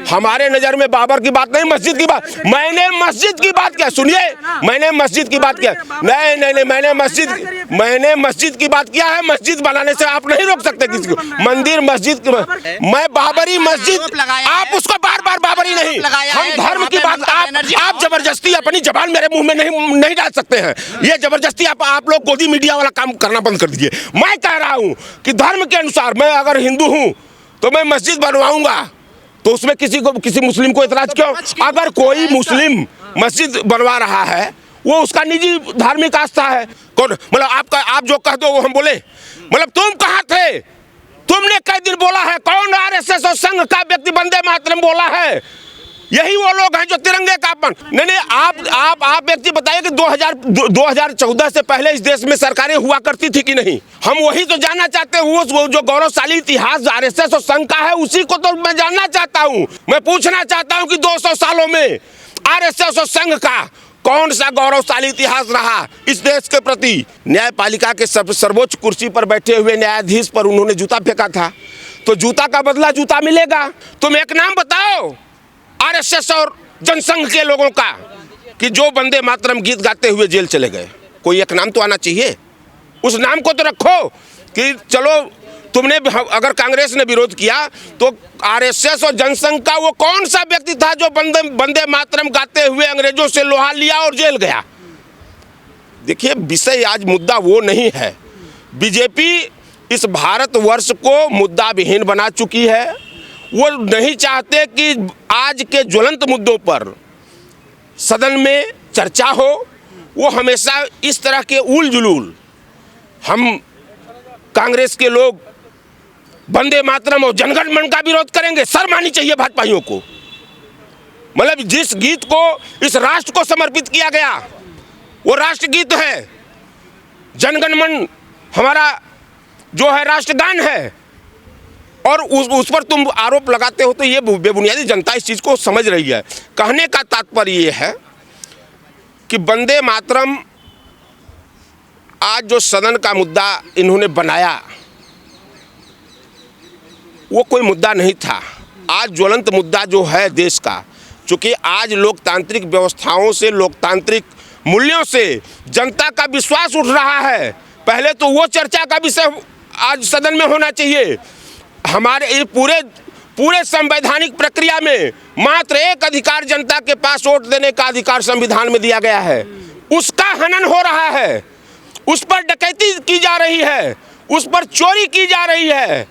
हमारे नजर में बाबर की बात नहीं, मस्जिद की बात। मैंने मस्जिद की बात किया, सुनिए, मैंने मस्जिद की बात किया। नहीं, मैंने मस्जिद की बात किया है। मस्जिद बनाने से आप नहीं रोक सकते किसी को। मंदिर मस्जिद, मैं बाबरी मस्जिद, आप उसको बार बार बाबरी नहीं, हम धर्म की बात। आप जबरदस्ती अपनी जबान मेरे मुंह में नहीं डाल सकते हैं। ये जबरदस्ती आप लोग गोदी मीडिया वाला काम करना बंद कर दीजिए। मैं कह रहा हूं कि धर्म के अनुसार, मैं अगर हिंदू हूं तो मैं मस्जिद बनवाऊंगा, तो उसमें किसी मुस्लिम को इतराज क्यों? अगर कोई मुस्लिम मस्जिद बनवा रहा है, वो उसका निजी धार्मिक आस्था है। कौन मतलब आप जो कह दो वो हम बोले? मतलब तुम कहाँ थे? तुमने कई दिन बोला है? कौन आरएसएस और संघ का व्यक्ति वंदे मातरम बोला है? यही वो लोग हैं जो तिरंगे का अपन नहीं। आप व्यक्ति बताइए कि 2014 से पहले इस देश में सरकारें हुआ करती थी कि नहीं? हम वही तो जानना चाहते हैं। वो जो गौरवशाली इतिहास आरएसएस और संघ का है, उसी को तो मैं जानना चाहता हूँ। मैं पूछना चाहता हूँ कि 200 सालों में आरएसएस और संघ का कौन सा गौरवशाली इतिहास रहा इस देश के प्रति? न्यायपालिका के सर्वोच्च कुर्सी पर बैठे हुए न्यायाधीश पर उन्होंने जूता फेंका था, तो जूता का बदला जूता मिलेगा। तुम एक नाम बताओ आरएसएस और जनसंघ के लोगों का कि जो वंदे मातरम गीत गाते हुए जेल चले गए। कोई एक नाम तो आना चाहिए। उस नाम को तो रखो कि चलो तुमने, अगर कांग्रेस ने विरोध किया तो आरएसएस और जनसंघ का वो कौन सा व्यक्ति था जो वंदे मातरम गाते हुए अंग्रेजों से लोहा लिया और जेल गया? देखिए, विषय आज मुद्दा वो नहीं है। बीजेपी इस भारतवर्ष को मुद्दा विहीन बना चुकी है। वो नहीं चाहते कि आज के ज्वलंत मुद्दों पर सदन में चर्चा हो। वो हमेशा इस तरह के उल जुलूल, हम कांग्रेस के लोग वंदे मातरम और जनगण मन का विरोध करेंगे। शर्म आनी चाहिए भाजपाइयों को। मतलब जिस गीत को इस राष्ट्र को समर्पित किया गया, वो राष्ट्र गीत है। जनगण मन हमारा जो है राष्ट्रगान है, और उस पर तुम आरोप लगाते हो, तो ये बेबुनियादी जनता इस चीज़ को समझ रही है। कहने का तात्पर्य ये है कि वंदे मातरम आज जो सदन का मुद्दा इन्होंने बनाया, वो कोई मुद्दा नहीं था। आज ज्वलंत मुद्दा जो है देश का, चूँकि आज लोकतांत्रिक व्यवस्थाओं से, लोकतांत्रिक मूल्यों से जनता का विश्वास उठ रहा है। पहले तो वो चर्चा का विषय आज सदन में होना चाहिए। हमारे पूरे संवैधानिक प्रक्रिया में मात्र एक अधिकार जनता के पास वोट देने का अधिकार संविधान में दिया गया है। उसका हनन हो रहा है, उस पर डकैती की जा रही है, उस पर चोरी की जा रही है,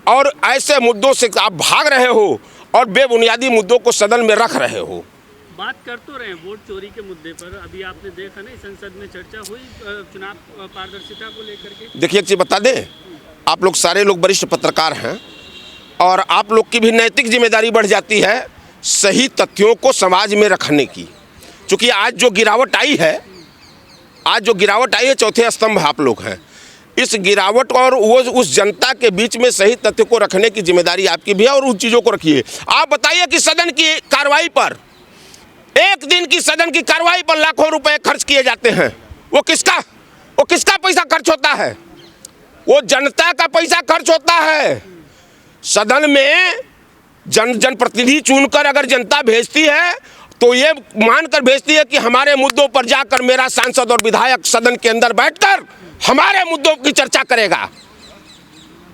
और ऐसे मुद्दों से आप भाग रहे हो और बेबुनियादी मुद्दों को सदन में रख रहे हो। बात कर तो रहे हैं वोट चोरी के मुद्दे पर। अभी आपने देखा ना, संसद में चर्चा हुई चुनाव पारदर्शिता को लेकर के। देखिए, एक चीज़ बता दें, आप लोग सारे लोग वरिष्ठ पत्रकार हैं, और आप लोग की भी नैतिक जिम्मेदारी बढ़ जाती है सही तथ्यों को समाज में रखने की। क्योंकि आज जो गिरावट आई है, चौथे स्तंभ आप लोग हैं। इस गिरावट और वो उस जनता के बीच में सही तथ्य को रखने की जिम्मेदारी आपकी भी है, और उन चीज़ों को रखिए। आप बताइए कि सदन की कार्रवाई पर, एक दिन की सदन की कार्रवाई पर लाखों रुपए खर्च किए जाते हैं। वो किसका पैसा खर्च होता है? वो जनता का पैसा खर्च होता है। सदन में जनप्रतिनिधि चुनकर अगर जनता भेजती है, तो ये मानकर भेजती है कि हमारे मुद्दों पर जाकर मेरा सांसद और विधायक सदन के अंदर बैठकर हमारे मुद्दों की चर्चा करेगा।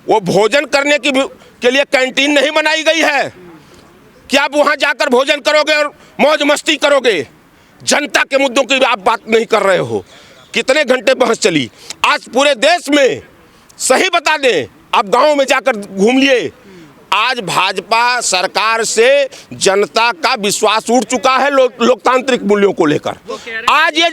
वो भोजन करने के लिए कैंटीन नहीं बनाई गई है कि आप वहां जाकर भोजन करोगे और मौज मस्ती करोगे। जनता के मुद्दों की आप बात नहीं कर रहे हो। कितने घंटे बहस चली आज पूरे देश में? सही बता दें, आप गांव में जाकर घूम लिए, आज भाजपा सरकार से जनता का विश्वास उठ चुका है लोकतांत्रिक मूल्यों को लेकर। आज ये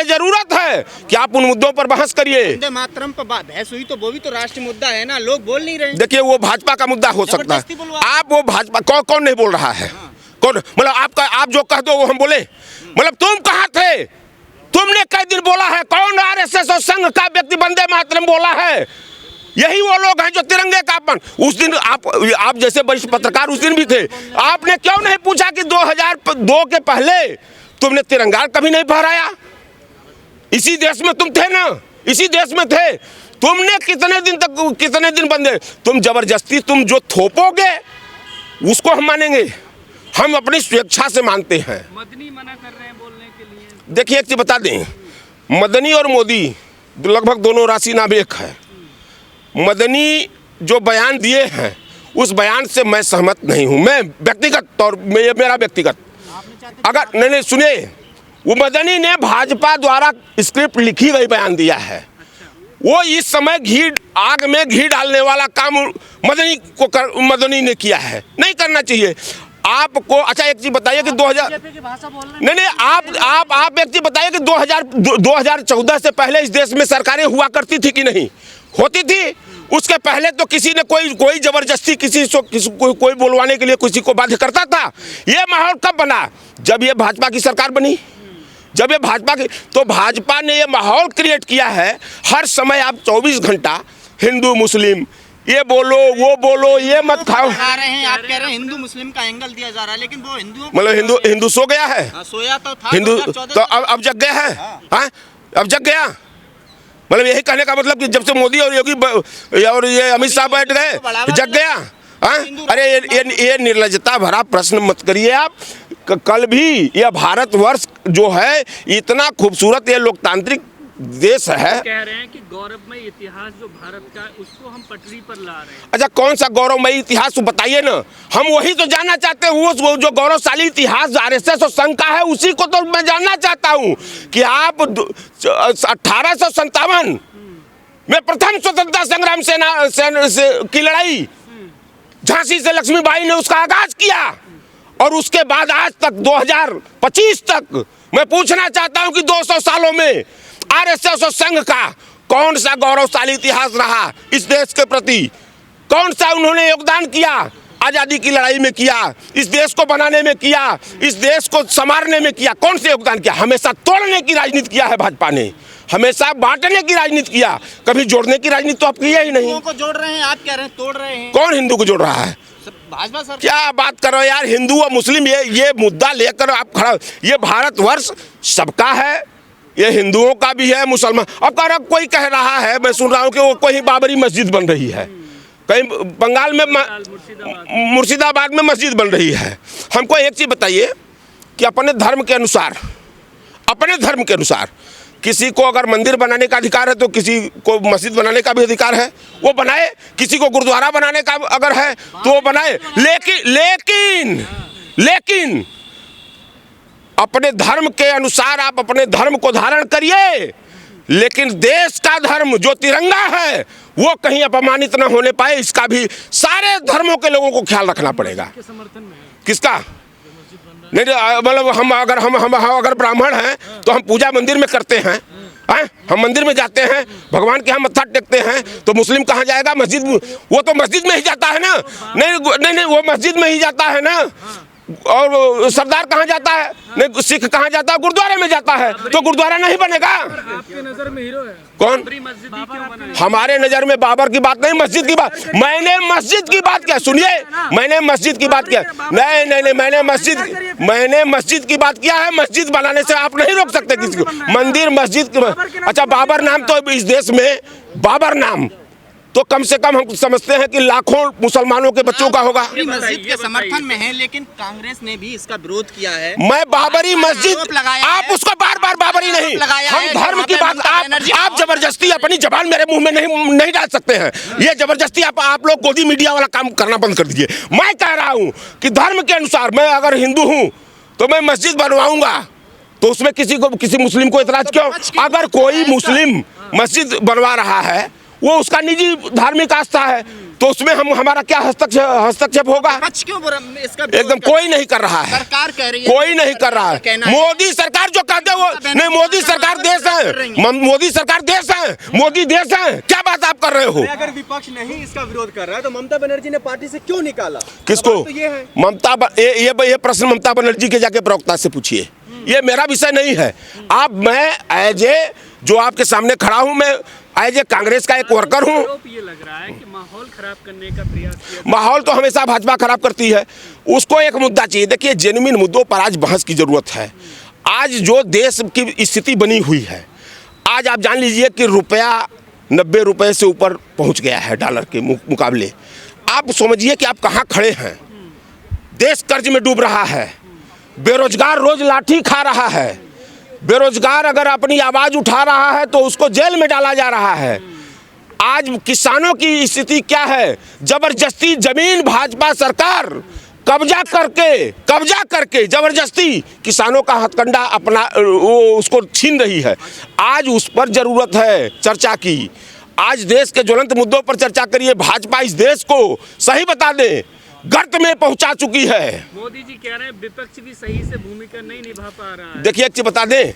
जरूरत है कि आप उन मुद्दों पर बहस करिए। वंदे मातरम पर बहस हुई तो वो भी तो राष्ट्रीय मुद्दा है ना, लोग बोल नहीं रहे। देखिए, वो भाजपा का मुद्दा हो सकता है। आप वो भाजपा कौन नहीं बोल रहा है? कौन? मतलब आप जो कह दो वो हम बोले? मतलब तुम कहाँ थे? तुमने कई दिन बोला है? कौन आरएसएस और संघ का व्यक्ति वंदे मातरम बोला है? यही वो लोग हैं जो तिरंगे का अपन। उस दिन आप जैसे वरिष्ठ पत्रकार उस दिन भी थे। आपने क्यों नहीं पूछा कि 2002 के पहले तुमने तिरंगा कभी नहीं फहराया? इसी देश में तुम थे ना, इसी देश में थे। तुमने कितने दिन बंदे, तुम जबरदस्ती तुम जो थोपोगे उसको हम मानेंगे, हम अपनी स्वेच्छा से मानते हैं। मदनी मना कर रहे हैं बोलने के लिए। देखिए एक चीज बता दें, मदनी और मोदी लगभग दोनों राशि नाम एक है। मदनी जो बयान दिए हैं उस बयान से मैं सहमत नहीं हूं। मैं व्यक्तिगत तौर में, मेरा व्यक्तिगत, अगर नहीं सुनिए, वो मदनी ने भाजपा द्वारा स्क्रिप्ट लिखी गई बयान दिया है। वो इस समय आग में घी डालने वाला काम मदनी ने किया है, नहीं करना चाहिए आपको। अच्छा एक चीज बताइए कि 2000 नहीं आप एक चीज बताइए कि 2014 से पहले इस देश में सरकारें हुआ करती थी कि नहीं होती थी? उसके पहले तो किसी ने कोई जबरदस्ती कोई बोलवाने के लिए किसी को बाध्य करता था? ये माहौल कब बना? जब ये भाजपा की सरकार बनी, जब ये भाजपा ने ये माहौल क्रिएट किया है। हर समय आप 24 घंटा हिंदू मुस्लिम ये बोलो वो बोलो, ये मत खाओ। आप कह रहे हैं हिंदू मुस्लिम का एंगल दिया जा रहा है, लेकिन वो हिंदुओं मतलब हिंदू सो गया है। सोया तो था हिंदू तो अब जग गया है। हाँ अब जग गया, मतलब यही कहने का मतलब कि जब से मोदी और योगी और ये अमित शाह बैठ गए जग गया। हाँ अरे ये निर्लज्जता भरा प्रश्न मत करिए आप। कल भी यह भारतवर्ष जो है इतना खूबसूरत ये लोकतांत्रिक देश है। कह रहे हैं कि गौरवमय इतिहास जो भारत का उसको हम पटरी पर ला रहे हैं। अच्छा कौन सा गौरवमयी इतिहास बताइए ना, हम वही तो जानना चाहते हैं। वो जो गौरवशाली इतिहास आरएसएस और संघ का है उसी को तो मैं जानना चाहता हूँ कि आप 1857 में प्रथम स्वतंत्रता संग्राम सेना की लड़ाई, झांसी से लक्ष्मीबाई ने उसका आगाज किया और उसके बाद आज तक 2025 तक मैं पूछना चाहता हूं कि 200 सालों में आरएसएस और संघ का कौन सा गौरवशाली इतिहास रहा इस देश के प्रति? कौन सा उन्होंने योगदान किया? आजादी की लड़ाई में किया, इस देश को बनाने में किया, इस देश को संवारने में किया। कौन से योगदान किया? हमेशा तोड़ने की राजनीति किया है भाजपा ने, हमेशा बांटने की राजनीति किया, कभी जोड़ने की राजनीति तो आप किया ही नहीं। को जोड़ रहे हैं, आप कह रहे हैं तोड़ रहे हैं। कौन हिंदू को जोड़ रहा है? भाजपा सर क्या बात कर रहे हो यार? हिंदू और मुस्लिम ये मुद्दा लेकर आप खड़ा, ये भारतवर्ष सबका है, ये हिंदुओं का भी है, मुसलमान। अब कोई कह रहा है, मैं सुन रहा हूँ कि वो कोई बाबरी मस्जिद बन रही है, कहीं बंगाल में मुर्शिदाबाद में मस्जिद बन रही है। हमको एक चीज बताइए कि अपने धर्म के अनुसार किसी को अगर मंदिर बनाने का अधिकार है तो किसी को मस्जिद बनाने का भी अधिकार है, वो बनाए। किसी को गुरुद्वारा बनाने का अगर है तो वो बनाए। लेकिन अपने धर्म के अनुसार आप अपने धर्म को धारण करिए, लेकिन देश का धर्म जो तिरंगा है वो कहीं अपमानित न होने पाए, इसका भी सारे धर्मों के लोगों को ख्याल रखना पड़ेगा। किसका? नहीं मतलब हम अगर ब्राह्मण हैं तो हम पूजा मंदिर में करते हैं, हम मंदिर में जाते हैं, भगवान के यहाँ मत्था टेकते हैं, तो मुस्लिम कहाँ जाएगा? मस्जिद, वो तो मस्जिद में ही जाता है ना। नहीं वो मस्जिद में ही जाता है ना। और सरदार कहाँ जाता है? नहीं सिख कहाँ जाता है? गुरुद्वारे में जाता है। तो गुरुद्वारा नहीं बनेगा। आपके नजर में हीरो है कौन? हमारे नजर में बाबर की बात नहीं, मस्जिद की बात। मैंने मस्जिद की बात किया, सुनिए, मैंने मस्जिद की बात किया। नहीं मैंने मस्जिद की बात किया है। मस्जिद बनाने से आप नहीं रोक सकते किसी को। मंदिर मस्जिद। अच्छा बाबर नाम तो इस देश में, बाबर नाम तो कम से कम हम समझते हैं कि लाखों मुसलमानों के बच्चों का होगा। मस्जिद के समर्थन में है, लेकिन कांग्रेस ने भी इसका विरोध किया है। मैं बाबरी मस्जिद, आप उसको बार बार बाबरी नहीं, हम धर्म की बात। आप जबरदस्ती अपनी जबान मेरे मुंह में नहीं डाल सकते हैं। ये जबरदस्ती आप लोग गोदी मीडिया वाला काम करना बंद कर दीजिए। मैं कह रहा हूँ कि धर्म के अनुसार मैं अगर हिंदू हूँ तो मैं मस्जिद बनवाऊंगा, तो उसमें किसी मुस्लिम को इतराज क्यों? अगर कोई मुस्लिम मस्जिद बनवा रहा है वो उसका निजी धार्मिक आस्था है, तो उसमें हमारा क्या हस्तक्षेप होगा? इसका एकदम कोई नहीं कर रहा है, सरकार कह रही है, कोई नहीं कर रहा है। मोदी सरकार जो कहते हैं वो नहीं, मोदी सरकार देश है, मोदी सरकार देश है, मोदी देश है। क्या बात आप कर रहे हो? अगर विपक्ष नहीं इसका विरोध कर रहा है तो ममता बनर्जी ने पार्टी से क्यों निकाला? किसको? तो ये है ये प्रश्न ममता बनर्जी के जाके प्रवक्ता से पूछिए, ये मेरा विषय नहीं है। मैं एज ए जो आपके सामने खड़ा हूं, मैं एज ए कांग्रेस का एक वर्कर हूं। ये लग रहा है कि माहौल खराब करने का प्रयास किया। माहौल तो हमेशा भाजपा खराब करती है, उसको एक मुद्दा चाहिए। देखिए जेन्युइन मुद्दों पर आज बहस की जरूरत है। आज जो देश की स्थिति बनी हुई है, आज आप जान लीजिए कि रुपया 90 रुपये से ऊपर पहुंच गया है डॉलर के मुकाबले। आप समझिए कि आप कहाँ खड़े हैं। देश कर्ज में डूब रहा है, बेरोजगार रोज लाठी खा रहा है, बेरोजगार अगर अपनी आवाज उठा रहा है तो उसको जेल में डाला जा रहा है। आज किसानों की स्थिति क्या है? जबरदस्ती जमीन भाजपा सरकार कब्जा करके जबरदस्ती किसानों का हथकंडा अपना उसको छीन रही है। आज उस पर जरूरत है चर्चा की। आज देश के ज्वलंत मुद्दों पर चर्चा करिए। भाजपा इस देश को सही बता दें गर्त में पहुंचा चुकी है। मोदी जी कह रहे हैं विपक्ष भी सही से भूमिका नहीं निभा पा रहा है। देखिए एक चीज बता दें,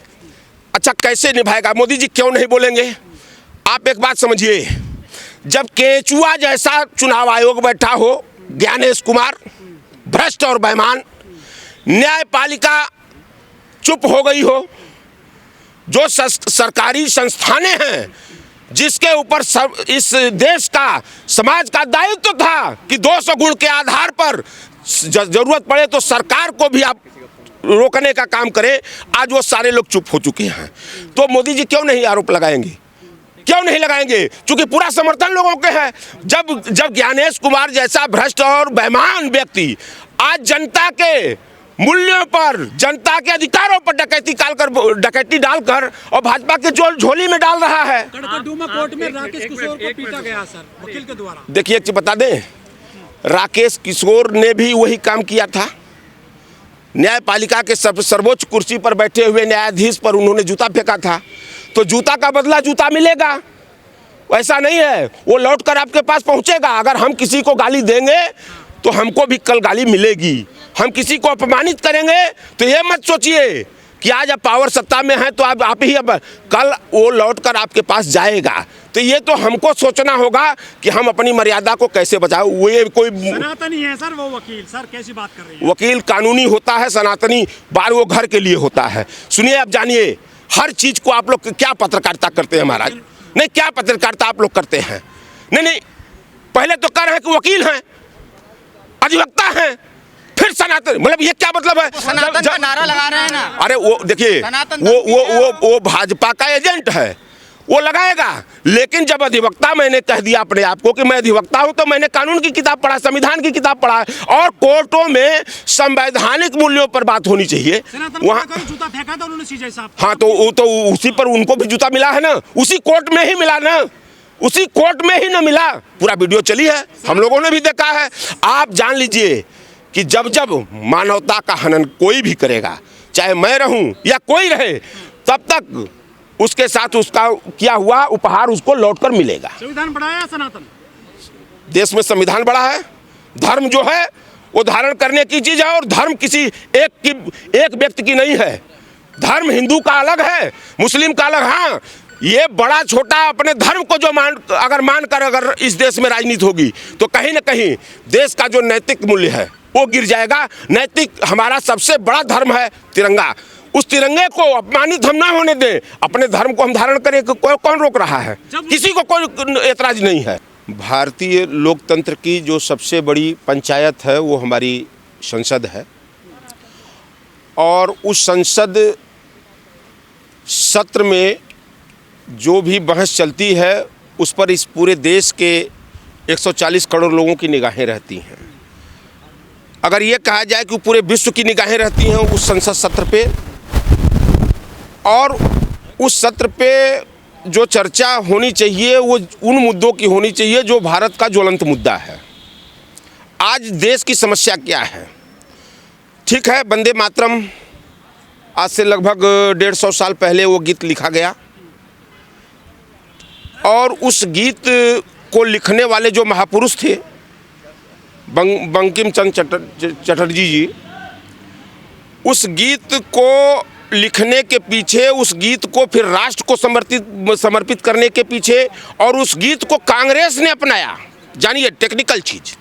अच्छा कैसे निभाएगा मोदी जी? क्यों नहीं बोलेंगे? आप एक बात समझिए, जब केचुआ जैसा चुनाव आयोग बैठा हो, ज्ञानेश कुमार भ्रष्ट और बेईमान, न्यायपालिका चुप हो गई हो, जो सरकारी संस्थानें हैं जिसके ऊपर इस देश का समाज का दायित्व था कि 200 गुण के आधार पर जरूरत पड़े तो सरकार को भी आप रोकने का काम करें, आज वो सारे लोग चुप हो चुके हैं। तो मोदी जी क्यों नहीं आरोप लगाएंगे? क्यों नहीं लगाएंगे? क्योंकि पूरा समर्थन लोगों के है। जब ज्ञानेश कुमार जैसा भ्रष्ट और बेईमान व्यक्ति आज जनता के मूल्यों पर, जनता के अधिकारों पर डकैती डालकर और भाजपा के झोली में डाल रहा है। कड़कड़डूमा कोर्ट में राकेश किशोर को पीटा गया सर, वकील के द्वारा। देखिए एक चीज बता दें, राकेश किशोर ने भी वही काम किया था। न्यायपालिका के सर्वोच्च कुर्सी पर बैठे हुए न्यायाधीश पर उन्होंने जूता फेंका था, तो जूता का बदला जूता मिलेगा। ऐसा नहीं है वो लौटकर आपके पास पहुंचेगा। अगर हम किसी को गाली देंगे तो हमको भी कल गाली मिलेगी। हम किसी को अपमानित करेंगे तो ये मत सोचिए कि आज आप पावर सत्ता में हैं तो आप ही अब कल वो लौटकर आपके पास जाएगा। तो ये तो हमको सोचना होगा कि हम अपनी मर्यादा को कैसे बचाएं। वो ये कोई सनातनी है सर वो वकील, सर कैसी बात कर रही है? वकील कानूनी होता है, सनातनी बार वो घर के लिए होता है। सुनिए, अब जानिए हर चीज को आप लोग क्या पत्रकारिता करते हैं महाराज? नहीं, क्या पत्रकारिता आप लोग करते हैं? नहीं, पहले तो कह रहे हैं कि वकील हैं, अधिवक्ता हैं, फिर सनातन, मतलब ये क्या मतलब है? सनातन का नारा लगा रहे हैं ना। अरे वो देखिए, वो भाजपा का एजेंट है, वो लगाएगा। लेकिन जब अधिवक्ता मैंने कह दिया अपने आप को कि मैं अधिवक्ता हूं, तो मैंने कानून की किताब पढ़ा, संविधान की किताब पढ़ा, और कोर्टों में संवैधानिक मूल्यों पर बात होनी चाहिए। वहाँ जूता फेंका था उन्होंने सीजे साहब। हाँ, तो उसी पर उनको भी जूता मिला है ना, उसी कोर्ट में ही मिला ना, उसी कोर्ट में ही ना मिला। पूरा वीडियो चली है, हम लोगों ने भी देखा है। आप जान लीजिए कि जब मानवता का हनन कोई भी करेगा, चाहे मैं रहूं या कोई रहे, तब तक उसके साथ उसका किया हुआ उपहार उसको लौटकर मिलेगा। संविधान बढ़ाया सनातन, देश में संविधान बड़ा है। धर्म जो है वो धारण करने की चीज है, और धर्म किसी एक व्यक्ति की नहीं है। धर्म हिंदू का अलग है, मुस्लिम का अलग। हाँ, ये बड़ा छोटा अपने धर्म को जो मानकर अगर इस देश में राजनीति होगी तो कहीं ना कहीं देश का जो नैतिक मूल्य है वो गिर जाएगा। नैतिक हमारा सबसे बड़ा धर्म है तिरंगा, उस तिरंगे को अपमानित हम ना होने दें। अपने धर्म को हम धारण करें, कौन रोक रहा है? किसी को कोई एतराज नहीं है। भारतीय लोकतंत्र की जो सबसे बड़ी पंचायत है वो हमारी संसद है, और उस संसद सत्र में जो भी बहस चलती है उस पर इस पूरे देश के 140 करोड़ लोगों की निगाहें रहती हैं। अगर ये कहा जाए कि पूरे विश्व की निगाहें रहती हैं उस संसद सत्र पे, और उस सत्र पे जो चर्चा होनी चाहिए वो उन मुद्दों की होनी चाहिए जो भारत का ज्वलंत मुद्दा है। आज देश की समस्या क्या है? ठीक है, वंदे मातरम आज से लगभग 150 साल पहले वो गीत लिखा गया, और उस गीत को लिखने वाले जो महापुरुष थे बंकिम चंद्र चटर्जी जी, उस गीत को लिखने के पीछे, उस गीत को फिर राष्ट्र को समर्पित करने के पीछे, और उस गीत को कांग्रेस ने अपनाया। जानिए टेक्निकल चीज,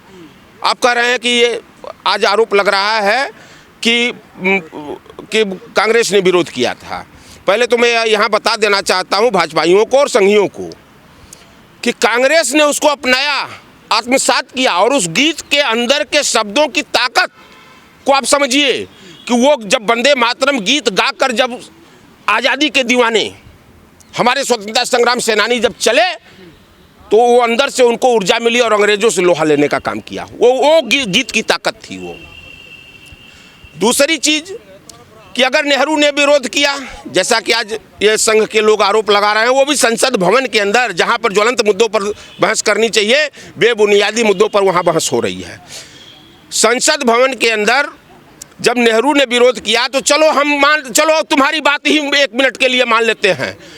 आप कह रहे हैं कि ये आज आरोप लग रहा है कि कांग्रेस ने विरोध किया था। पहले तो मैं यहाँ बता देना चाहता हूँ भाजपाइयों को और संघियों को कि कांग्रेस ने उसको अपनाया, आत्मसात किया, और उस गीत के अंदर के शब्दों की ताकत को आप समझिए कि वो जब वंदे मातरम गीत गाकर जब आज़ादी के दीवाने हमारे स्वतंत्रता संग्राम सेनानी जब चले तो वो अंदर से उनको ऊर्जा मिली और अंग्रेजों से लोहा लेने का काम किया। वो गीत की ताकत थी वो। दूसरी चीज़ कि अगर नेहरू ने विरोध किया, जैसा कि आज ये संघ के लोग आरोप लगा रहे हैं, वो भी संसद भवन के अंदर जहां पर ज्वलंत मुद्दों पर बहस करनी चाहिए, बेबुनियादी मुद्दों पर वहां बहस हो रही है। संसद भवन के अंदर जब नेहरू ने विरोध किया तो चलो हम चलो तुम्हारी बात ही 1 मिनट के लिए मान लेते हैं,